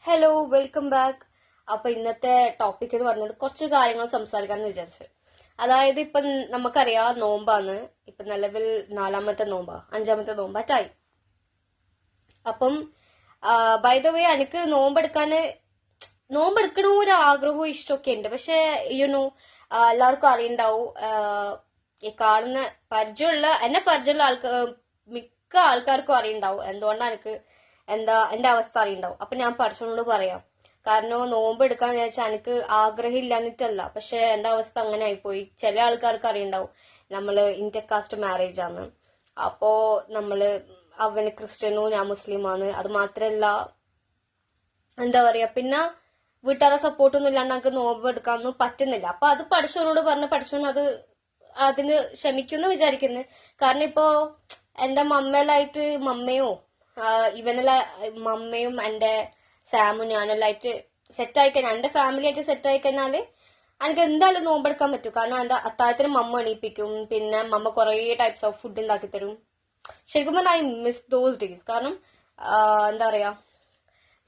Hello, welcome back. അപ്പൊ ഇന്നത്തെ topic എന്ന് പറഞ്ഞത് കുറച്ച് കാര്യങ്ങൾ സംസാരിക്കാന്ന് വിചാരിച്ചു. അതായത് ഇപ്പൊ നമുക്കറിയാം നോമ്പാന്ന്. ഇപ്പൊ നിലവിൽ 4-ാമത്തെ നോമ്പാ, 5-ാമത്തെ നോമ്പാറ്റായി. അപ്പം ബൈ ദ വേ എനിക്ക് നോമ്പെടുക്കണ ഒരു ആഗ്രഹവും ഇഷ്ടമൊക്കെ ഉണ്ട്. പക്ഷെ യുനോ എല്ലാവർക്കും അറിയണ്ടാവും, ഈ കാണുന്ന എന്നെ പരിചയമുള്ള മിക്ക ആൾക്കാർക്കും അറിയണ്ടാവും എന്തുകൊണ്ടാണ് എനിക്ക് എന്റെ അവസ്ഥ അറിയണ്ടാവും. അപ്പൊ ഞാൻ പഠിച്ചോണ്ട് പറയാം. കാരണം നോമ്പ് എടുക്കാന്ന് വിചാരിച്ചാൽ എനിക്ക് ആഗ്രഹം ഇല്ലാന്നിട്ടല്ല, പക്ഷെ എന്റെ അവസ്ഥ അങ്ങനെ ആയിപ്പോയി. ചില ആൾക്കാർക്ക് അറിയണ്ടാവും, നമ്മള് ഇന്റർകാസ്റ്റ് മാരേജ് ആണ്. അപ്പോ അവന് ക്രിസ്ത്യനോ ഞാൻ മുസ്ലിമാണ്. അത് മാത്രല്ല, എന്താ പറയാ, പിന്നെ വീട്ടുകാരെ സപ്പോർട്ടൊന്നും ഇല്ലാണ്ട് നമുക്ക് നോമ്പ് എടുക്കാനൊന്നും പറ്റുന്നില്ല. അപ്പൊ അത് പഠിച്ചവനോട് പറഞ്ഞ് പഠിച്ചവൻ അതിന് ക്ഷമിക്കുമെന്ന് വിചാരിക്കുന്നു. കാരണം ഇപ്പോ എന്റെ മമ്മയോ മമ്മയും എന്റെ സാമും ഞാനെല്ലായിട്ട് സെറ്റായി കഴിഞ്ഞാൽ, എന്റെ ഫാമിലി ആയിട്ട് സെറ്റായി കഴിഞ്ഞാല് എനിക്ക് എന്തായാലും നോമ്പെടുക്കാൻ പറ്റും. കാരണം എന്റെ അത്താഴത്തിന് മമ്മ എണീപ്പിക്കും. പിന്നെ മമ്മ കുറേ ടൈപ്സ് ഓഫ് ഫുഡ് ഉണ്ടാക്കി തരും. ശരിക്കും പറഞ്ഞാൽ ഐ മിസ് ദോസ് ഡേയ്സ്. കാരണം എന്താ പറയാ,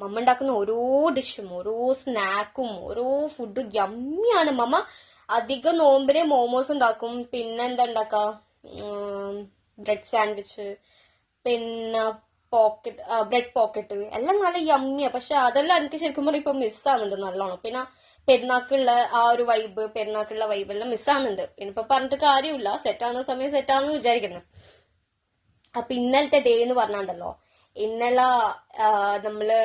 മമ്മ ഉണ്ടാക്കുന്ന ഓരോ ഡിഷും ഓരോ സ്നാക്കും ഓരോ ഫുഡും യമ്മിയാണ്. മമ്മ അധികം നോമ്പിന് മോമോസ് ഉണ്ടാക്കും. പിന്നെ എന്താ ഉണ്ടാക്ക, ബ്രെഡ് സാൻഡ്വിച്ച്, പിന്നെ ബ്രെഡ് പോക്കറ്റ് എല്ലാം നല്ല യമ്മിയാ. പക്ഷെ അതെല്ലാം എനിക്ക് ശരിക്കും പറഞ്ഞാൽ ഇപ്പൊ മിസ്സാകുന്നുണ്ട് നല്ലോണം. പിന്നെ പെരുന്നാക്കുള്ള ആ ഒരു പെരുന്നാക്കുള്ള വൈബ് എല്ലാം മിസ്സാകുന്നുണ്ട്. ഇനിയിപ്പൊ പറഞ്ഞിട്ട് കാര്യമില്ല, സെറ്റാകുന്ന സമയം സെറ്റാന്ന് വിചാരിക്കുന്നു. അപ്പൊ ഇന്നലത്തെ ഡേ എന്ന് പറഞ്ഞാണ്ടല്ലോ, ഇന്നലെ നമ്മള്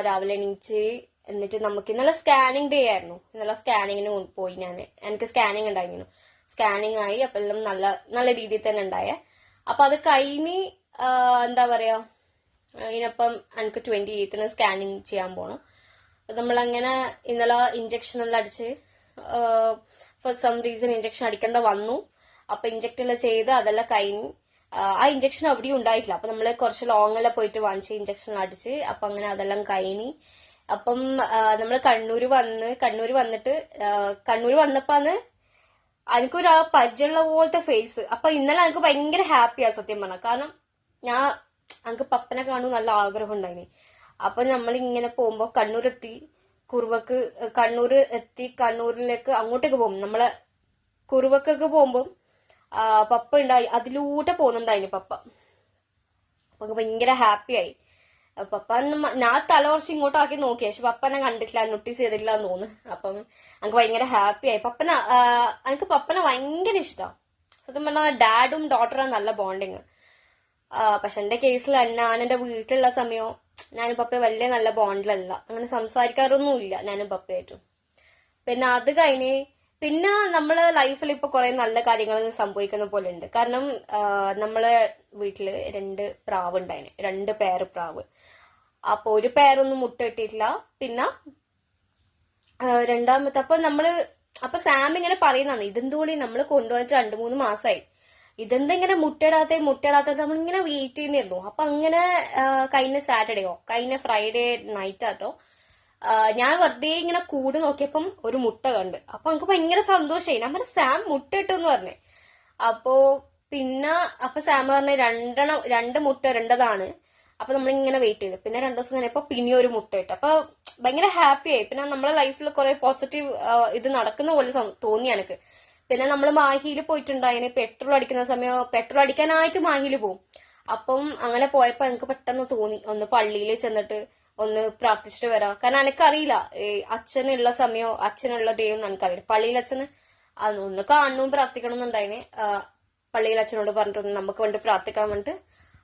രാവിലെ എണീച്ച് എന്നിട്ട് നമുക്ക് ഇന്നലെ സ്കാനിങ് ഡേ ആയിരുന്നു. ഇന്നലെ സ്കാനിങ്ങിന് പോയി ഞാൻ. എനിക്ക് സ്കാനിങ് ഉണ്ടായിരുന്നു. സ്കാനിങ് ആയി. അപ്പൊ എല്ലാം നല്ല നല്ല രീതിയിൽ തന്നെ ഉണ്ടായേ. അപ്പൊ അത് കഴിഞ്ഞ് എന്താ പറയാ, ഇതിനപ്പം എനിക്ക് 28ന് സ്കാനിങ് ചെയ്യാൻ പോണം. അപ്പൊ നമ്മളങ്ങനെ ഇന്നലെ ഇഞ്ചക്ഷൻ എല്ലാം അടിച്ച്, ഫോർ സം റീസൺ ഇഞ്ചക്ഷൻ അടിക്കേണ്ട വന്നു. അപ്പൊ ഇഞ്ചക്ട് എല്ലാം ചെയ്ത് അതെല്ലാം കഴിഞ്ഞ്, ആ ഇഞ്ചക്ഷൻ അവിടെയും ഉണ്ടായിട്ടില്ല. അപ്പൊ നമ്മള് കുറച്ച് ലോങ്ങെല്ലാം പോയിട്ട് വാങ്ങിച്ച് ഇഞ്ചക്ഷൻ അടിച്ച്, അപ്പൊ അങ്ങനെ അതെല്ലാം കഴിഞ്ഞ്. അപ്പം നമ്മള് കണ്ണൂര് വന്നിട്ട് കണ്ണൂര് വന്നപ്പോന്ന് എനിക്കൊരു ആ പരിചയമുള്ള പോലത്തെ ഫേസ്. അപ്പൊ ഇന്നലെ എനിക്ക് ഭയങ്കര ഹാപ്പിയാ സത്യം പറഞ്ഞ. കാരണം എനിക്ക് പപ്പനെ കാണും നല്ല ആഗ്രഹം ഉണ്ടായിന്. അപ്പൊ നമ്മളിങ്ങനെ പോകുമ്പോ കണ്ണൂരിലേക്ക് അങ്ങോട്ടേക്ക് പോകും. നമ്മളെ കുറുവക്കൊക്കെ പോകുമ്പോ പപ്പ ഉണ്ടായി, അതിലൂടെ പോകുന്നുണ്ടായിന് പപ്പ. അപ്പൊ ഭയങ്കര ഹാപ്പിയായി. പപ്പ ഞാൻ തല കുറച്ച് ഇങ്ങോട്ടാക്കി നോക്കി, പക്ഷെ പപ്പനെ കണ്ടിട്ടില്ല, നോട്ടീസ് ചെയ്തിട്ടില്ല എന്ന് തോന്നുന്നു. അപ്പം എനിക്ക് ഭയങ്കര ഹാപ്പിയായി. എനിക്ക് പപ്പനെ ഭയങ്കര ഇഷ്ടമാണ് സത്യം പറഞ്ഞാൽ. ഡാഡും ഡോട്ടറും നല്ല ബോണ്ടിങ്. പക്ഷെ എന്റെ കേസിൽ ഞാൻ എന്റെ വീട്ടിലുള്ള സമയം ഞാനും പപ്പ വലിയ നല്ല ബോണ്ടിലല്ല, അങ്ങനെ സംസാരിക്കാറൊന്നുമില്ല ഞാനും പപ്പയായിട്ടും. പിന്നെ അത് കഴിഞ്ഞ് പിന്നെ നമ്മളെ ലൈഫിൽ ഇപ്പൊ കുറെ നല്ല കാര്യങ്ങൾ സംഭവിക്കുന്ന പോലെ ഉണ്ട്. കാരണം നമ്മളെ വീട്ടില് 2 പ്രാവ് ഉണ്ടായിന്, 2 പേര് പ്രാവ്. അപ്പൊ ഒരു പേരൊന്നും മുട്ട ഇട്ടിട്ടില്ല. പിന്നെ രണ്ടാമത്തെ അപ്പൊ സാം ഇങ്ങനെ പറയുന്നതാണ്, ഇതെന്തോളി നമ്മള് കൊണ്ടുവന്നിട്ട് 2-3 മാസമായി, ഇതെന്താ ഇങ്ങനെ മുട്ടയിടാത്ത നമ്മളിങ്ങനെ വെയിറ്റ് ചെയ്യുന്നിരുന്നു. അപ്പൊ അങ്ങനെ കഴിഞ്ഞ ഫ്രൈഡേ നൈറ്റ് ആട്ടോ, ഞാൻ വെറുതെ ഇങ്ങനെ കൂട് നോക്കിയപ്പം ഒരു മുട്ട കണ്ട്. അപ്പൊ നമുക്ക് ഭയങ്കര സന്തോഷമായി. നമ്മുടെ സാം മുട്ട ഇട്ടെന്ന് പറഞ്ഞേ. അപ്പൊ സാം പറഞ്ഞ 2 മുട്ട ഇടേണ്ടതാണ്. അപ്പൊ നമ്മളിങ്ങനെ വെയിറ്റ് ചെയ്തു. പിന്നെ 2 ദിവസം കഴിഞ്ഞപ്പോ പിന്നെ ഒരു മുട്ട ഇട്ട്. അപ്പൊ ഭയങ്കര ഹാപ്പി ആയി. പിന്നെ നമ്മളെ ലൈഫിൽ കുറെ പോസിറ്റീവ് ഇത് നടക്കുന്ന പോലെ തോന്നി എനിക്ക്. പിന്നെ നമ്മൾ മാഹിയിൽ പോയിട്ടുണ്ടായിന്. പെട്രോൾ അടിക്കാനായിട്ട് മാഹിയിൽ പോകും. അപ്പം അങ്ങനെ പോയപ്പോ എനിക്ക് പെട്ടെന്ന് തോന്നി ഒന്ന് പള്ളിയിൽ ചെന്നിട്ട് ഒന്ന് പ്രാർത്ഥിച്ചിട്ട് വരാം. കാരണം എനിക്കറിയില്ല അച്ഛനുള്ള ദൈവം എനിക്കറിയില്ല. പള്ളിയിൽ അച്ഛന് ഒന്ന് കാണണം പ്രാർത്ഥിക്കണം എന്നുണ്ടായിന്. പള്ളിയിൽ അച്ഛനോട് പറഞ്ഞിട്ട് നമുക്ക് വേണ്ടി പ്രാർത്ഥിക്കാൻ വേണ്ടിട്ട്.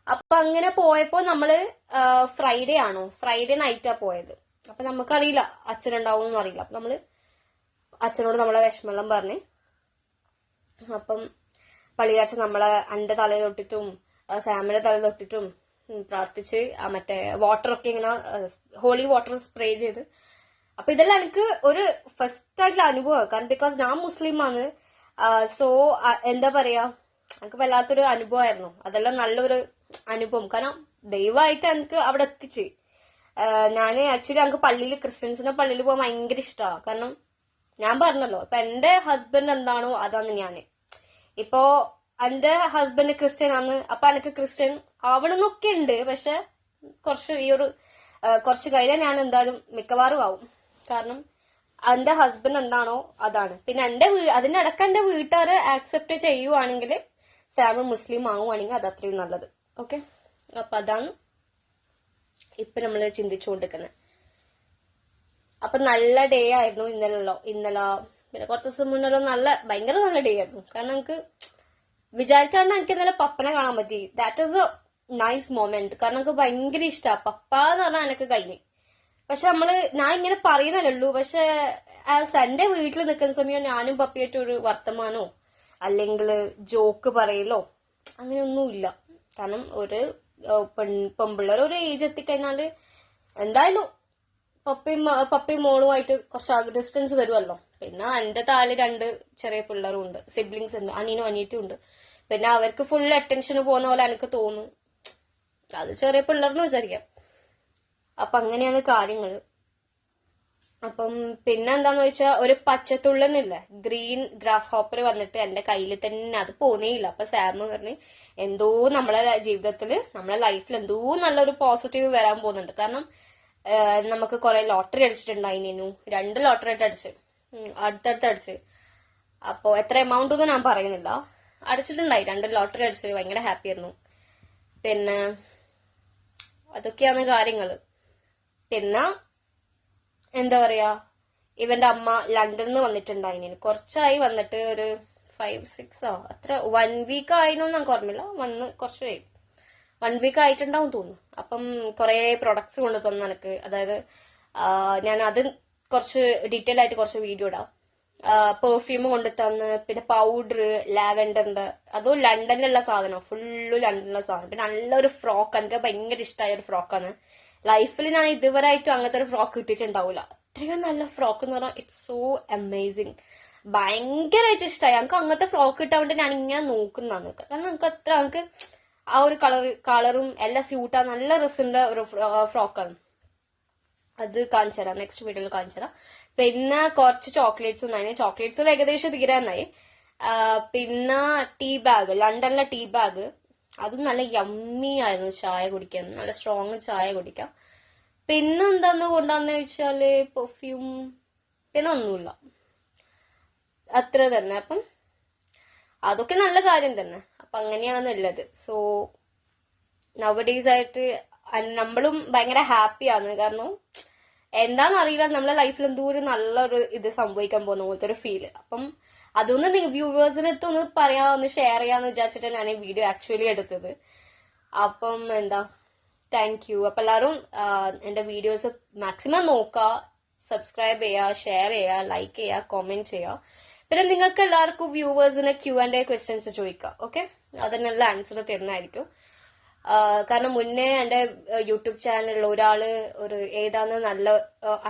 അപ്പൊ അങ്ങനെ പോയപ്പോ നമ്മള് ഫ്രൈഡേ നൈറ്റാ പോയത്. അപ്പൊ നമുക്കറിയില്ല അച്ഛനുണ്ടാവും എന്നും അറിയില്ല. അപ്പൊ അച്ഛനോട് നമ്മളെ വിഷമെല്ലാം പറഞ്ഞ്, അപ്പം പള്ളിയിലച്ഛൻ എന്റെ തലയിൽ തൊട്ടിട്ടും സാമിന്റെ തലയിൽ തൊട്ടിട്ടും പ്രാർത്ഥിച്ച് മറ്റേ വാട്ടറൊക്കെ ഇങ്ങനെ ഹോളി വാട്ടർ സ്പ്രേ ചെയ്ത്. അപ്പൊ ഇതെല്ലാം എനിക്ക് ഒരു ഫസ്റ്റ് ആയിട്ടുള്ള അനുഭവമാണ്. കാരണം ബിക്കോസ് ഞാൻ മുസ്ലിമാണ്. സോ എന്താ പറയാ, എനിക്ക് വല്ലാത്തൊരു അനുഭവമായിരുന്നു. അതെല്ലാം നല്ലൊരു അനുഭവം. കാരണം ദൈവമായിട്ട് എനിക്ക് അവിടെ എത്തിച്ച്. ആക്ച്വലി എനിക്ക് ക്രിസ്ത്യൻസിന്റെ പള്ളിയിൽ പോകാൻ ഭയങ്കര ഇഷ്ടമാണ്. കാരണം ഞാൻ പറഞ്ഞല്ലോ, ഇപ്പൊ എന്റെ ഹസ്ബൻഡ് എന്താണോ അതാണ് ഞാന്. ഇപ്പോ എന്റെ ഹസ്ബൻഡ് ക്രിസ്ത്യൻ ആണ്, അപ്പൊ എനിക്ക് ക്രിസ്ത്യൻ ആവണമെന്നൊക്കെ ഉണ്ട്. പക്ഷെ കുറച്ച് ഈ ഒരു കുറച്ച് കഴിഞ്ഞാൽ ഞാൻ എന്തായാലും മിക്കവാറും ആവും. കാരണം എന്റെ ഹസ്ബൻഡ് എന്താണോ അതാണ്. പിന്നെ അതിന്റെ ഇടയ്ക്ക് എന്റെ വീട്ടുകാര് ആക്സെപ്റ്റ് ചെയ്യുവാണെങ്കിൽ സാം മുസ്ലിം ആവുകയാണെങ്കിൽ അത് അത്രയും നല്ലത്. ഓക്കെ, അപ്പൊ അതാണ് ഇപ്പൊ നമ്മൾ ചിന്തിച്ചുകൊണ്ടിരിക്കുന്നത്. അപ്പൊ നല്ല ഡേ ആയിരുന്നു ഇന്നലെ പിന്നെ കുറച്ച് ദിവസം മുന്നല്ലോ ഭയങ്കര നല്ല ഡേ ആയിരുന്നു. കാരണം എനിക്ക് വിചാരിക്കാണ്ട് എനിക്ക് ഇന്നലെ പപ്പനെ കാണാൻ പറ്റി. That is A nice moment. കാരണം എനിക്ക് ഭയങ്കര ഇഷ്ടമാണ് പപ്പ എന്ന് പറഞ്ഞാൽ എനിക്ക് കഴിഞ്ഞു. പക്ഷെ ഞാൻ ഇങ്ങനെ പറയുന്നല്ലോ, പക്ഷെ എന്റെ വീട്ടിൽ നിൽക്കുന്ന സമയം ഞാനും പപ്പിയായിട്ട് ഒരു വർത്തമാനോ അല്ലെങ്കിൽ ജോക്ക് പറയലോ അങ്ങനെയൊന്നുമില്ല. കാരണം ഒരു പെൺപിള്ളേർ ഒരു ഏജ് എത്തിക്കഴിഞ്ഞാല് എന്തായാലും പപ്പയും മോളുമായിട്ട് കുറച്ച് ഡിസ്റ്റൻസ് വരുമല്ലോ. പിന്നെ എന്റെ താഴെ 2 ചെറിയ പിള്ളേരും ഉണ്ട്, സിബ്ലിങ്സ് ഉണ്ട്, അനിയനും അനിയറ്റും ഉണ്ട്. പിന്നെ അവർക്ക് ഫുൾ അറ്റൻഷന് പോകുന്ന പോലെ എനിക്ക് തോന്നും. അത് ചെറിയ പിള്ളേർന്ന് വിചാരിക്കാം. അപ്പൊ അങ്ങനെയാണ് കാര്യങ്ങൾ. അപ്പം പിന്നെ എന്താന്ന് വെച്ചാൽ ഒരു പച്ചത്തുള്ളന്നില്ല ഗ്രീൻ ഗ്രാസ് ഹോപ്പർ വന്നിട്ട് എന്റെ കയ്യിൽ തന്നെ അത് പോന്നേയില്ല. അപ്പൊ സാം പറഞ്ഞ് എന്തോ നമ്മളെ ജീവിതത്തിൽ നമ്മളെ ലൈഫിൽ എന്തോ നല്ലൊരു പോസിറ്റീവ് വരാൻ പോകുന്നുണ്ട്. കാരണം നമുക്ക് കുറെ ലോട്ടറി അടിച്ചിട്ടുണ്ടായിരുന്നു. 2 ലോട്ടറി ആയിട്ട് അടുത്തടുത്ത് അടിച്ച്. അപ്പോ എത്ര എമൗണ്ട് ഒന്നും ഞാൻ പറയുന്നില്ല, അടിച്ചിട്ടുണ്ടായി. 2 ലോട്ടറി അടിച്ച് ഭയങ്കര ഹാപ്പി ആയിരുന്നു. പിന്നെ അതൊക്കെയാണ് കാര്യങ്ങള്. പിന്നെ എന്താ പറയാ, ഇവന്റെ അമ്മ ലണ്ടനിൽ നിന്ന് വന്നിട്ടുണ്ടായിന്. കുറച്ചായി വന്നിട്ട്, ഒരു 5-6 അത്ര 1 വീക്ക് ആയിരുന്നു നമുക്ക് ഓർമ്മയില്ല. വന്ന് കുറച്ച് 1 വീക്ക് ആയിട്ടുണ്ടാവും തോന്നുന്നു. അപ്പം കുറെ പ്രൊഡക്ട്സ് കൊണ്ടു തന്നു എനിക്ക്. അതായത് ഞാൻ അത് കുറച്ച് ഡീറ്റെയിൽ ആയിട്ട് കുറച്ച് വീഡിയോ ഇടാം. പെർഫ്യൂം കൊണ്ടു തന്ന്, പിന്നെ പൗഡർ ലാവെൻഡറിന്റെ, അതും ലണ്ടനിലുള്ള സാധനം, ഫുള്ള് ലണ്ടനിലുള്ള സാധനം. പിന്നെ നല്ലൊരു ഫ്രോക്ക്, എനിക്ക് ഭയങ്കര ഇഷ്ടമായ ഒരു ഫ്രോക്കാണ്. ലൈഫിൽ ഞാൻ ഇതുവരെ ആയിട്ടും അങ്ങനത്തെ ഒരു ഫ്രോക്ക് കിട്ടിയിട്ടുണ്ടാവില്ല. അത്രയും നല്ല ഫ്രോക്ക് എന്ന് പറഞ്ഞാൽ ഇറ്റ്സ് സോ അമേസിങ്. ഭയങ്കരമായിട്ട് ഇഷ്ടമായി എനിക്ക്. അങ്ങനത്തെ ഫ്രോക്ക് കിട്ടാൻ വേണ്ടി ഞാൻ ഇങ്ങനെ നോക്കുന്നതാണ്. കാരണം എനിക്ക് ആ ഒരു കളറും എല്ലാം സ്യൂട്ടാ, നല്ല രസമുള്ള ഒരു ഫ്രോക്കാണ്. അത് കാണിച്ചു തരാം, നെക്സ്റ്റ് വീഡിയോയിൽ കാണിച്ചു തരാം. പിന്നെ കുറച്ച് ചോക്ലേറ്റ്സ് ഉണ്ടായിരുന്നു. ചോക്ലേറ്റ്സിൽ ഏകദേശം തീരാനായി. പിന്നെ ടീ ബാഗ്, ലണ്ടനിലെ ടീ ബാഗ്, അതും നല്ല യമ്മി ആയിരുന്നു ചായ കുടിക്കാൻ, നല്ല സ്ട്രോങ് ചായ കുടിക്കാം. പിന്നെ എന്താന്ന് കൊണ്ടാന്ന് വെച്ചാല് പെർഫ്യൂം, പിന്നെ ഒന്നുമില്ല, അത്ര തന്നെ. അപ്പം അതൊക്കെ നല്ല കാര്യം തന്നെ. അപ്പൊ അങ്ങനെയാണ് ഉള്ളത്. സോ നവഡേയ്സ് ആയിട്ട് നമ്മളും ഭയങ്കര ഹാപ്പിയാണ്. കാരണം എന്താണെന്നറിയില്ല, നമ്മളെ ലൈഫിൽ എന്തോ ഒരു നല്ലൊരു ഇത് സംഭവിക്കാൻ പോകുന്ന പോലത്തെ ഒരു ഫീല്. അപ്പം അതൊന്ന് വ്യൂവേഴ്സിന് അടുത്ത് ഒന്ന് ഒന്ന് ഷെയർ ചെയ്യാന്ന് വിചാരിച്ചിട്ട് ഞാൻ ഈ വീഡിയോ ആക്ച്വലി എടുത്തത്. അപ്പം താങ്ക് യു. അപ്പൊ എല്ലാവരും എന്റെ വീഡിയോസ് മാക്സിമം നോക്കുക, സബ്സ്ക്രൈബ് ചെയ്യുക, ഷെയർ ചെയ്യുക, ലൈക്ക് ചെയ്യുക, കോമെന്റ് ചെയ്യുക. പിന്നെ നിങ്ങൾക്ക് എല്ലാവർക്കും വ്യൂവേഴ്സിന് Q&A ക്വസ്റ്റ്യൻസ് ചോദിക്കാം. ഓക്കെ, അതിനുള്ള ആൻസർ തരുന്നതായിരിക്കും. കാരണം മുന്നേ എന്റെ യൂട്യൂബ് ചാനലിൽ ഒരാള് ഏതാന്ന് നല്ല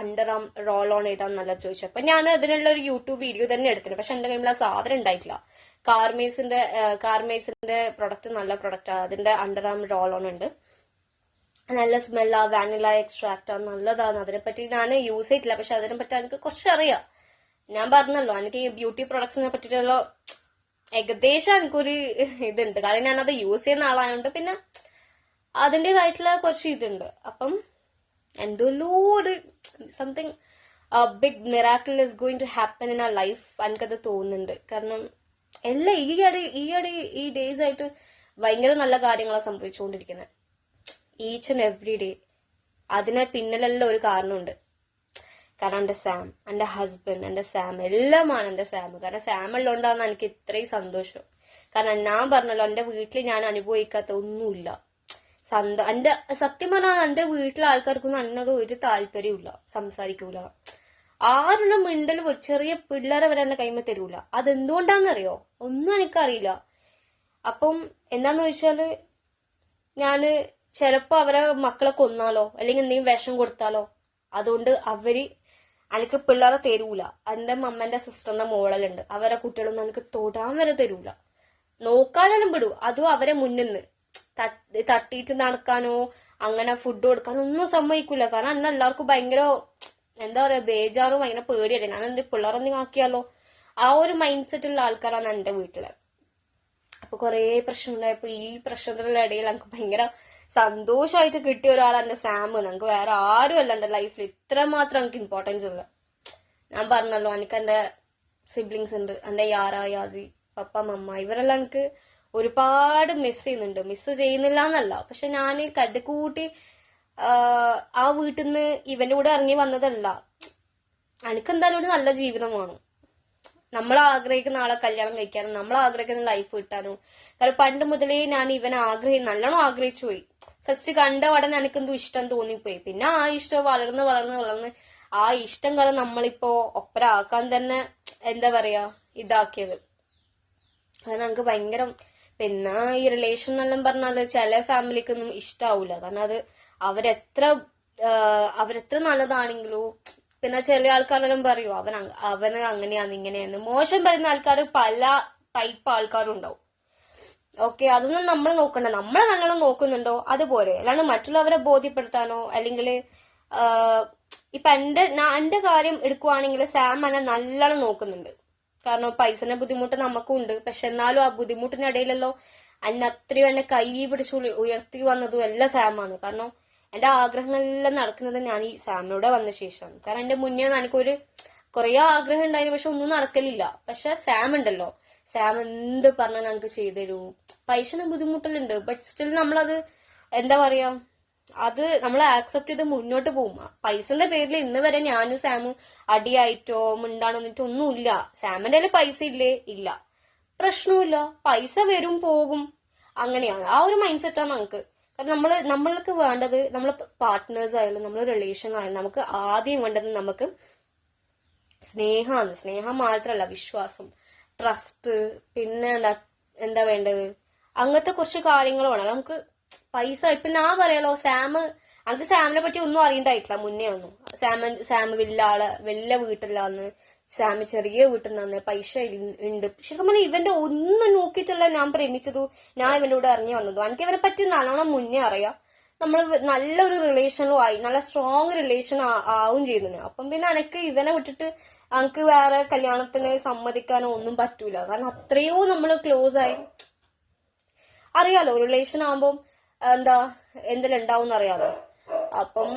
അണ്ടർ ആം റോൾ ഓൺ ഏതാന്ന് നല്ല ചോദിച്ചു. അപ്പൊ ഞാൻ അതിനുള്ള ഒരു യൂട്യൂബ് വീഡിയോ തന്നെ എടുത്തിട്ടുണ്ട്. പക്ഷെ എന്റെ കയ്യിൽ ആ സാധനം ഉണ്ടായിട്ടില്ല. കാർമേസിന്റെ പ്രൊഡക്റ്റ് നല്ല പ്രൊഡക്റ്റാണ്. അതിന്റെ അണ്ടർ ആം റോൾ ഓൺ ഉണ്ട്, നല്ല സ്മെല്ലാ, വാനില എക്സ്ട്രാക്റ്റ് നല്ലതാണ്. അതിനെപ്പറ്റി ഞാൻ യൂസ് ചെയ്തിട്ടില്ല, പക്ഷെ അതിനെപ്പറ്റി എനിക്ക് കുറച്ചറിയാം. ഞാൻ പറഞ്ഞല്ലോ, എനിക്ക് ഈ ബ്യൂട്ടി പ്രൊഡക്ട്സിനെ പറ്റിയിട്ടുള്ള ഏകദേശം എനിക്കൊരു ഇതുണ്ട്. കാരണം ഞാനത് യൂസ് ചെയ്യുന്ന ആളായതുകൊണ്ട് പിന്നെ അതിൻ്റെതായിട്ടുള്ള കുറച്ച് ഇതുണ്ട്. അപ്പം എന്തോ ഒരു something big miracle is going to happen in our life എനിക്കത് തോന്നുന്നുണ്ട്. കാരണം എല്ലാം ഈ ഡേയ്സ് ആയിട്ട് ഭയങ്കര നല്ല കാര്യങ്ങളാണ് സംഭവിച്ചുകൊണ്ടിരിക്കുന്നത്, ഈച്ച് ആൻഡ് എവറി ഡേ. അതിന് പിന്നിലെല്ലാം ഒരു കാരണമുണ്ട്. കാരണം എന്റെ സാം, എന്റെ ഹസ്ബൻഡ്, എന്റെ സാം, എല്ലാമാണ് എന്റെ സാം. കാരണം സാം ഉള്ളതുകൊണ്ടാണ് എനിക്ക് ഇത്രയും സന്തോഷം. കാരണം ഞാൻ പറഞ്ഞല്ലോ, എന്റെ വീട്ടിൽ ഞാൻ അനുഭവിക്കാത്ത ഒന്നുമില്ല. എന്റെ സത്യം പറഞ്ഞാൽ എന്റെ വീട്ടിലെ ആൾക്കാർക്കൊന്നും എന്നോട് ഒരു താല്പര്യമില്ല, സംസാരിക്കൂല. ആരുടെ മിണ്ടൽ ചെറിയ പിള്ളേരെ വരെ എന്റെ കൈമ തരൂല. അതെന്തുകൊണ്ടാന്നറിയോ? ഒന്നും എനിക്കറിയില്ല. അപ്പം എന്താന്ന് വെച്ചാല്, ഞാന് ചിലപ്പോ അവരെ മക്കളെ കൊന്നാലോ അല്ലെങ്കിൽ എന്തെങ്കിലും വിഷം കൊടുത്താലോ, അതുകൊണ്ട് എനിക്ക് പിള്ളേരെ തരൂല. എന്റെ അമ്മന്റെ സിസ്റ്ററിന്റെ മോളലുണ്ട്, അവരെ കുട്ടികളൊന്നും എനിക്ക് തൊടാൻ വരെ തരൂല. നോക്കാനും വിടും, അതും അവരെ മുന്നിൽ നിന്ന് തട്ടിയിട്ട് നടക്കാനോ അങ്ങനെ ഫുഡ് കൊടുക്കാനോ ഒന്നും സമ്മതിക്കൂല. കാരണം എന്നെ എല്ലാവർക്കും ഭയങ്കര എന്താ പറയാ, ബേജാറും ഭയങ്കര പേടിയല്ലേ, ഞാൻ എന്റെ പിള്ളേരൊന്നും ആക്കിയാലോ. ആ ഒരു മൈൻഡ് സെറ്റ് ഉള്ള ആൾക്കാരാണ് എന്റെ വീട്ടില്. അപ്പൊ കുറെ പ്രശ്നം ഉണ്ടായപ്പോ ഈ പ്രശ്നത്തിന്റെ ഇടയിൽ എനിക്ക് ഭയങ്കര സന്തോഷമായിട്ട് കിട്ടിയ ഒരാളാണ് എന്റെ സാം. ഞങ്ങൾക്ക് വേറെ ആരുമല്ല എന്റെ ലൈഫിൽ ഇത്രമാത്രം എനിക്ക് ഇമ്പോർട്ടൻസ് ഉള്ള. ഞാൻ പറഞ്ഞല്ലോ, എനിക്ക് എന്റെ സിബ്ലിങ്സ് ഉണ്ട്, എന്റെ യാറ, യാസി, പപ്പ, മമ്മ, ഇവരെല്ലാം എനിക്ക് ഒരുപാട് മിസ് ചെയ്യുന്നുണ്ട്. മിസ് ചെയ്യുന്നില്ല എന്നല്ല, പക്ഷെ ഞാൻ കടുക്കൂട്ടി ആ വീട്ടിൽ നിന്ന് ഇവന്റെ കൂടെ ഇറങ്ങി വന്നതല്ല. എനിക്കെന്തായാലും ഒരു നല്ല ജീവിതം വേണം. നമ്മൾ ആഗ്രഹിക്കുന്ന ആളെ കല്യാണം കഴിക്കാനും നമ്മൾ ആഗ്രഹിക്കുന്ന ലൈഫ് കിട്ടാനും. കാരണം പണ്ട് മുതലേ ഞാൻ ഇവനെ നല്ലോണം ആഗ്രഹിച്ചു പോയി. ഫസ്റ്റ് കണ്ട ഉടനെ എനിക്കെന്തോ ഇഷ്ടം തോന്നിപ്പോയി. പിന്നെ ആ ഇഷ്ടം വളർന്ന് വളർന്ന് വളർന്ന് ആ ഇഷ്ടം കാരണം നമ്മളിപ്പോ ഒപ്പരാക്കാൻ തന്നെ എന്താ പറയാ ഇതാക്കിയത്. കാരണം എനിക്ക് ഭയങ്കര, പിന്നെ ഈ റിലേഷൻ എന്നെല്ലാം പറഞ്ഞാല് ചില ഫാമിലിക്കൊന്നും ഇഷ്ടാവൂല. കാരണം അത് അവരെത്ര നല്ലതാണെങ്കിലും പിന്നെ ചില ആൾക്കാരെല്ലാം പറയൂ അവന് അങ്ങനെയാന്ന് ഇങ്ങനെയാന്ന്. മോശം പറയുന്ന ആൾക്കാർ പല ടൈപ്പ് ആൾക്കാരും ഉണ്ടാവും. ഓക്കെ, അതൊന്നും നമ്മൾ നോക്കണ്ട. നമ്മളെ നല്ലോണം നോക്കുന്നുണ്ടോ അതുപോലെ, അല്ലാണ്ട് മറ്റുള്ളവരെ ബോധ്യപ്പെടുത്താനോ അല്ലെങ്കിൽ ഇപ്പൊ എന്റെ കാര്യം എടുക്കുവാണെങ്കിൽ സാം എന്നെ നല്ലോണം നോക്കുന്നുണ്ട്. കാരണം പൈസന്റെ ബുദ്ധിമുട്ട് നമുക്കും ഉണ്ട്. പക്ഷെ എന്നാലും ആ ബുദ്ധിമുട്ടിനിടയിലല്ലോ എന്നെ അത്രയും എന്നെ കൈ പിടിച്ച് ഉയർത്തി വന്നതും എല്ലാം സാമാണ്. കാരണം എന്റെ ആഗ്രഹങ്ങളെല്ലാം നടക്കുന്നത് ഞാൻ ഈ സാമിനോടെ വന്ന ശേഷമാണ്. കാരണം എന്റെ മുന്നേ എനിക്കൊരു കുറെ ആഗ്രഹം ഉണ്ടായിരുന്നു, പക്ഷെ ഒന്നും നടക്കലില്ല. പക്ഷെ സാം ഉണ്ടല്ലോ, സാം എന്ത് പറഞ്ഞാൽ ഞങ്ങൾക്ക് ചെയ്തരൂ. പൈസയുടെ ബുദ്ധിമുട്ടലുണ്ട്, ബട്ട് സ്റ്റിൽ നമ്മളത് എന്താ പറയാ, അത് നമ്മൾ ആക്സെപ്റ്റ് ചെയ്ത് മുന്നോട്ട് പോകും. പൈസന്റെ പേരിൽ ഇന്ന് വരെ ഞാനും സാമും അടിയായിട്ടോ മിണ്ടാണെന്നിട്ടോ ഒന്നുമില്ല. സാമിന്റെ കയ്യിൽ പൈസ ഇല്ലേ, ഇല്ല, പ്രശ്നമില്ല. പൈസ വരും പോകും, അങ്ങനെയാണ്. ആ ഒരു മൈൻഡ് സെറ്റാണ് നമുക്ക്. കാരണം നമ്മൾക്ക് വേണ്ടത്, നമ്മൾ പാർട്ട്നേഴ്സ് ആയാലും നമ്മൾ റിലേഷൻ ആയാലും നമുക്ക് ആദ്യം വേണ്ടത് നമുക്ക് സ്നേഹമാണ്. സ്നേഹം മാത്രമല്ല, വിശ്വാസം, ട്രസ്റ്റ്, പിന്നെ എന്താ വേണ്ടത്, അങ്ങനത്തെ കുറച്ച് കാര്യങ്ങൾ വേണം. നമുക്ക് പൈസ ഇപ്പൊ ഞാൻ പറയാലോ, എനിക്ക് സാമിനെ പറ്റി ഒന്നും അറിയണ്ടായിട്ടില്ല മുന്നേ ഒന്നും. സാം വലിയ വീട്ടിലാന്ന്, സാമി ചെറിയ വീട്ടിൽ നിന്നാന്ന്, പൈസ ഉണ്ട്. ശരിക്കും പറഞ്ഞാൽ ഇവന്റെ ഒന്നും നോക്കിയിട്ടല്ല ഞാൻ പ്രേമിച്ചതു, ഞാൻ ഇവന്റെ കൂടെ ഇറങ്ങി വന്നതും. എനിക്ക് ഇവനെ പറ്റി നല്ലോണം മുന്നേ അറിയാം. നമ്മൾ നല്ലൊരു റിലേഷനും ആയി, നല്ല സ്ട്രോങ് റിലേഷൻ ആവും ചെയ്യുന്നു. അപ്പം പിന്നെ എനിക്ക് ഇവനെ വിട്ടിട്ട് എനിക്ക് വേറെ കല്യാണത്തിന് സമ്മതിക്കാനോ ഒന്നും പറ്റൂല. കാരണം അത്രയോ നമ്മൾ ക്ലോസ് ആയി. അറിയാലോ, റിലേഷൻ ആകുമ്പോൾ എന്തെല്ലാം ഉണ്ടാവും അറിയാലോ. അപ്പം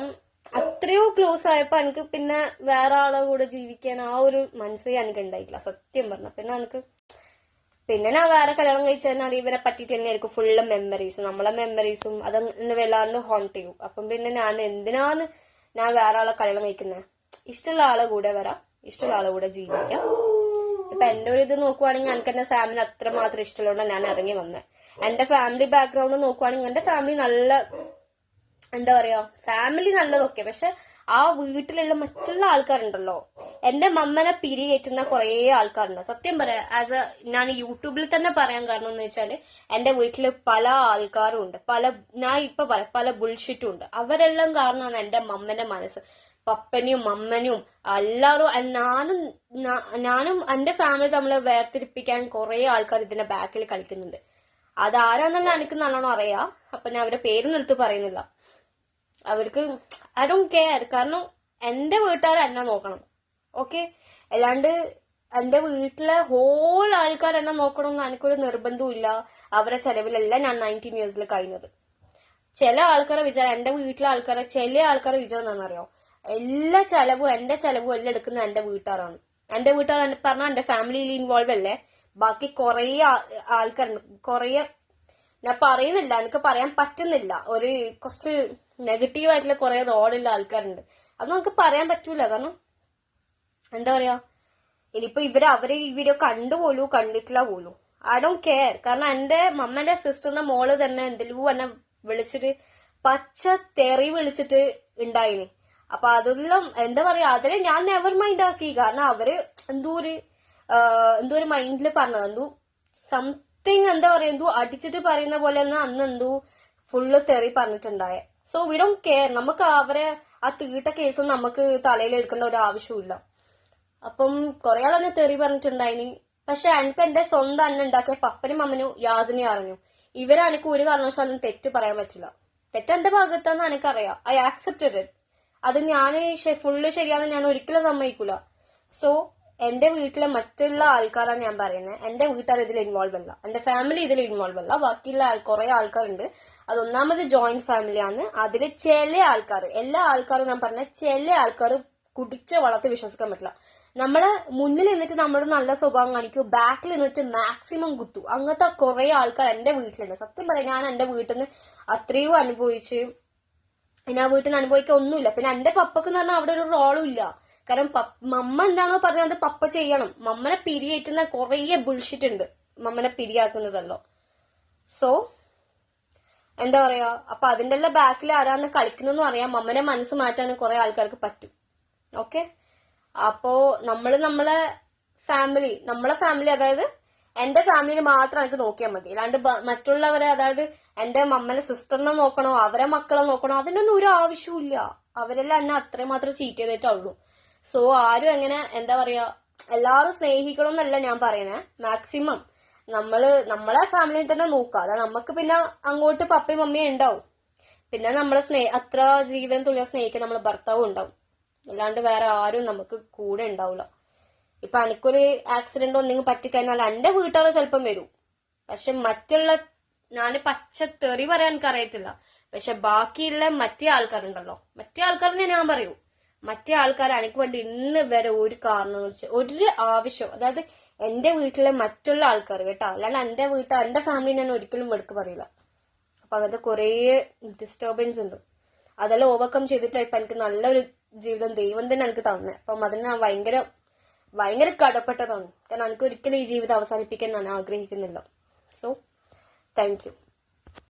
അത്രയോ ക്ലോസ് ആയപ്പോ എനിക്ക് പിന്നെ വേറെ ആളെ കൂടെ ജീവിക്കാൻ ആ ഒരു മനസ്സേ എനിക്ക് ഉണ്ടായിട്ടില്ല, സത്യം പറഞ്ഞ. പിന്നെ ഞാൻ വേറെ കല്യാണം കഴിച്ചാൽ ഇവരെ പറ്റിയിട്ട് തന്നെയായിരിക്കും ഫുള്ള് മെമ്മറീസ്, നമ്മളെ മെമ്മറീസും അത് എന്നെ വല്ലാണ്ട് ഹോണ്ട് ചെയ്യും. അപ്പം പിന്നെ ഞാൻ വേറെ ആളെ കല്യാണം കഴിക്കുന്നത്? ഇഷ്ടമുള്ള ആളെ കൂടെ വരാം, ഇഷ്ടമുള്ള ആളെ കൂടെ ജീവിക്കാം. ഇപ്പൊ എന്റെ ഒരു ഇത് നോക്കുവാണെങ്കിൽ എനിക്ക് എന്റെ സാമിന് അത്രമാത്രം ഇഷ്ടമുള്ളതുകൊണ്ട് ഞാൻ ഇറങ്ങി വന്നത്. എന്റെ ഫാമിലി ബാക്ക്ഗ്രൗണ്ട് നോക്കുവാണെങ്കിൽ എന്റെ ഫാമിലി നല്ല, എന്താ പറയാ, ഫാമിലി നല്ലതൊക്കെ. പക്ഷെ ആ വീട്ടിലുള്ള മറ്റുള്ള ആൾക്കാരുണ്ടല്ലോ, എന്റെ മമ്മനെ പിരികേറ്റുന്ന കുറെ ആൾക്കാരുണ്ട്. സത്യം പറയാം, ഞാൻ യൂട്യൂബിൽ തന്നെ പറയാൻ കാരണം എന്ന് വെച്ചാല് എന്റെ വീട്ടില് പല ആൾക്കാരും ഉണ്ട്, ഞാൻ ഇപ്പൊ പറയാം പല ബുൾഷിറ്റും ഉണ്ട്. അവരെല്ലാം കാരണമാണ് എന്റെ മമ്മന്റെ മനസ്സ്. പപ്പനെയും മമ്മനും എല്ലാവരും, ഞാനും എന്റെ ഫാമിലി തമ്മിൽ വേർതിരിപ്പിക്കാൻ കുറെ ആൾക്കാർ ഇതിന്റെ ബാക്കിൽ കളിക്കുന്നുണ്ട്. അതാരാന്നല്ല എനിക്ക് നല്ലോണം അറിയാം. അപ്പൊ ഞാൻ അവരുടെ പേരൊന്നും എടുത്ത് പറയുന്നില്ല. അവർക്ക് ഐ ഡോണ്ട് കെയർ. കാരണം എന്റെ വീട്ടുകാർ എന്നെ നോക്കണം, ഓക്കെ. അല്ലാണ്ട് എന്റെ വീട്ടിലെ ഹോൾ ആൾക്കാർ എന്നെ നോക്കണം എന്ന് എനിക്കൊരു നിർബന്ധവും ഇല്ല. അവരുടെ ചെലവിലല്ല ഞാൻ 19 ഇയേഴ്സിൽ കഴിഞ്ഞത്. ചില ആൾക്കാരെ വിചാരം, എന്റെ വീട്ടിലെ ആൾക്കാരെ, ചില ആൾക്കാരെ വിചാരം എന്താണെന്നറിയോ, എല്ലാ ചെലവും എന്റെ ചെലവും എല്ലാം എടുക്കുന്ന എന്റെ വീട്ടുകാരാണ്. എന്റെ വീട്ടുകാർ പറഞ്ഞാൽ എന്റെ ഫാമിലിയിൽ ഇൻവോൾവ് അല്ലേ. ബാക്കി കുറെ ആൾക്കാരുണ്ട്, കുറെ ഞാൻ പറയുന്നില്ല, എനിക്ക് പറയാൻ പറ്റുന്നില്ല. കുറച്ച് നെഗറ്റീവ് ആയിട്ടുള്ള കുറെ റോഡുള്ള ആൾക്കാരുണ്ട്. അത് നമുക്ക് പറയാൻ പറ്റൂല. കാരണം എന്താ പറയാ, ഇനിയിപ്പോ അവരെ ഈ വീഡിയോ കണ്ടിട്ടില്ല പോലും, ഐ ഡോണ്ട് കെയർ. കാരണം എന്റെ മമ്മന്റെ സിസ്റ്ററിന്റെ മോള് തന്നെ എന്തെല്ലോ എന്നെ വിളിച്ചിട്ട് പച്ച തെറി വിളിച്ചിട്ട് ഉണ്ടായിന്. അപ്പൊ അതെല്ലാം എന്താ പറയാ, അതിനെ ഞാൻ നെവർ മൈൻഡ് ആക്കി. കാരണം അവര് എന്തോ ഒരു മൈൻഡിൽ പറഞ്ഞത്, സംതിങ് എന്താ പറയാ, അടിച്ചിട്ട് പറയുന്ന പോലെ അന്ന് ഫുള്ള് തെറി പറഞ്ഞിട്ടുണ്ടായ. So we don't care. നമുക്ക് അവരെ ആ തീട്ട കേസും നമുക്ക് തലയിൽ എടുക്കേണ്ട ഒരു ആവശ്യമില്ല. അപ്പം കുറെ ആളെന്നെ തെറി പറഞ്ഞിട്ടുണ്ടായിനി. പക്ഷെ എനിക്ക് എന്റെ സ്വന്തം അന്ന ഉണ്ടാക്കിയ പപ്പനും അമ്മനും യാസിനെയും അറിഞ്ഞു. എനിക്ക് ഒരു കാരണവശാലും തെറ്റ് പറയാൻ പറ്റില്ല. തെറ്റെന്റെ ഭാഗത്താന്ന് എനിക്കറിയാം. I accepted it. അത് ഞാൻ ഫുള്ള് ശരിയാന്ന് ഞാൻ ഒരിക്കലും സമ്മതിക്കൂല. സോ എന്റെ വീട്ടിലെ മറ്റുള്ള ആൾക്കാരാണ് ഞാൻ പറയുന്നത്. എന്റെ വീട്ടുകാർ ഇതിൽ ഇൻവോൾവ് അല്ല, എന്റെ ഫാമിലി ഇതിൽ ഇൻവോൾവ് അല്ല. ബാക്കിയുള്ള കുറെ ആൾക്കാരുണ്ട്, അതൊന്നാമത് ജോയിന്റ് ഫാമിലിയാണ്. അതിൽ ചില ആൾക്കാർ, എല്ലാ ആൾക്കാരും ഞാൻ പറഞ്ഞ ചില ആൾക്കാർ കുടിച്ച വളർത്തി വിശ്വസിക്കാൻ പറ്റില്ല. നമ്മളെ മുന്നിൽ നിന്നിട്ട് നമ്മുടെ നല്ല സ്വഭാവം കാണിക്കും, ബാക്കിൽ നിന്നിട്ട് മാക്സിമം കുത്തു. അങ്ങനത്തെ കുറെ ആൾക്കാർ എന്റെ വീട്ടിലുണ്ട്. സത്യം പറയാം, ഞാൻ എന്റെ വീട്ടിൽ നിന്ന് അത്രയും അനുഭവിച്ച്, പിന്നെ ആ വീട്ടിൽ നിന്ന് അനുഭവിക്കാൻ ഒന്നുമില്ല. പിന്നെ എന്റെ പപ്പക്ക് എന്ന് പറഞ്ഞാൽ അവിടെ ഒരു റോളും ഇല്ല. കാരണം മമ്മ എന്താണോ പറഞ്ഞത് അത് പപ്പ ചെയ്യണം. മമ്മനെ പിരിയേറ്റുന്ന കുറേ ബുൾഷിറ്റ് ഉണ്ട് മമ്മനെ പിരിയാക്കുന്നതല്ലോ. സോ എന്താ പറയാ, അപ്പൊ അതിന്റെ എല്ലാം ബാക്കിൽ ആരാന്ന് കളിക്കുന്നെന്ന് അറിയാം. മമ്മനെ മനസ്സ് മാറ്റാൻ കുറെ ആൾക്കാർക്ക് പറ്റും. ഓക്കെ, അപ്പോ നമ്മളെ ഫാമിലി അതായത് എന്റെ ഫാമിലിയിൽ മാത്രം എനിക്ക് നോക്കിയാൽ മതി. അല്ലാണ്ട് മറ്റുള്ളവരെ, അതായത് എന്റെ മമ്മനെ സിസ്റ്ററിനെ നോക്കണോ, അവരെ മക്കളെ നോക്കണോ, അതിനൊന്നും ഒരു ആവശ്യമില്ല. അവരെല്ലാം എന്നെ അത്രയും മാത്രം ചീറ്റ് ചെയ്തിട്ടുള്ളൂ. സോ ആരും എങ്ങനെ എന്താ പറയാ, എല്ലാവരും സ്നേഹിക്കണം എന്നല്ല ഞാൻ പറയുന്നത്. മാക്സിമം നമ്മളെ ഫാമിലിയിൽ തന്നെ നോക്കുക. അതായത് നമുക്ക് പിന്നെ അങ്ങോട്ട് പപ്പയും മമ്മിയും ഉണ്ടാവും. പിന്നെ നമ്മളെ അത്ര ജീവൻ തുല്യ സ്നേഹിക്കാൻ നമ്മളെ ഭർത്താവും ഉണ്ടാവും. അല്ലാണ്ട് വേറെ ആരും നമുക്ക് കൂടെ ഉണ്ടാവില്ല. ഇപ്പൊ എനിക്കൊരു ആക്സിഡന്റ് ഒന്നെങ്കിലും പറ്റിക്കഴിഞ്ഞാൽ എന്റെ വീട്ടുകാർ ചിലപ്പം വരും. പക്ഷെ ഞാൻ പച്ചത്തെറി പറയാൻ എനിക്ക് അറിയത്തില്ല. പക്ഷെ ബാക്കിയുള്ള മറ്റേ ആൾക്കാരുണ്ടല്ലോ, മറ്റേ ആൾക്കാരിനെ ഞാൻ പറയൂ, മറ്റേ ആൾക്കാർ എനിക്ക് വേണ്ടി ഇന്ന് വരെ ഒരു കാരണം വെച്ച് ഒരു ആവശ്യം, അതായത് എന്റെ വീട്ടിലെ മറ്റുള്ള ആൾക്കാർ കേട്ടോ, അല്ലാണ്ട് എന്റെ ഫാമിലി ഞാൻ ഒരിക്കലും വെടുക്ക് പറയില്ല. അപ്പൊ അങ്ങനത്തെ കുറേ ഡിസ്റ്റർബൻസ് ഉണ്ട്. അതെല്ലാം ഓവർകം ചെയ്തിട്ട് ഇപ്പൊ എനിക്ക് നല്ലൊരു ജീവിതം ദൈവം തന്നെ എനിക്ക് തന്നെ. അപ്പം അതിന് ഞാൻ ഭയങ്കര കടപ്പെട്ടതാണ്. കാരണം എനിക്ക് ഒരിക്കലും ഈ ജീവിതം അവസാനിപ്പിക്കാൻ ഞാൻ ആഗ്രഹിക്കുന്നില്ല. So thank you.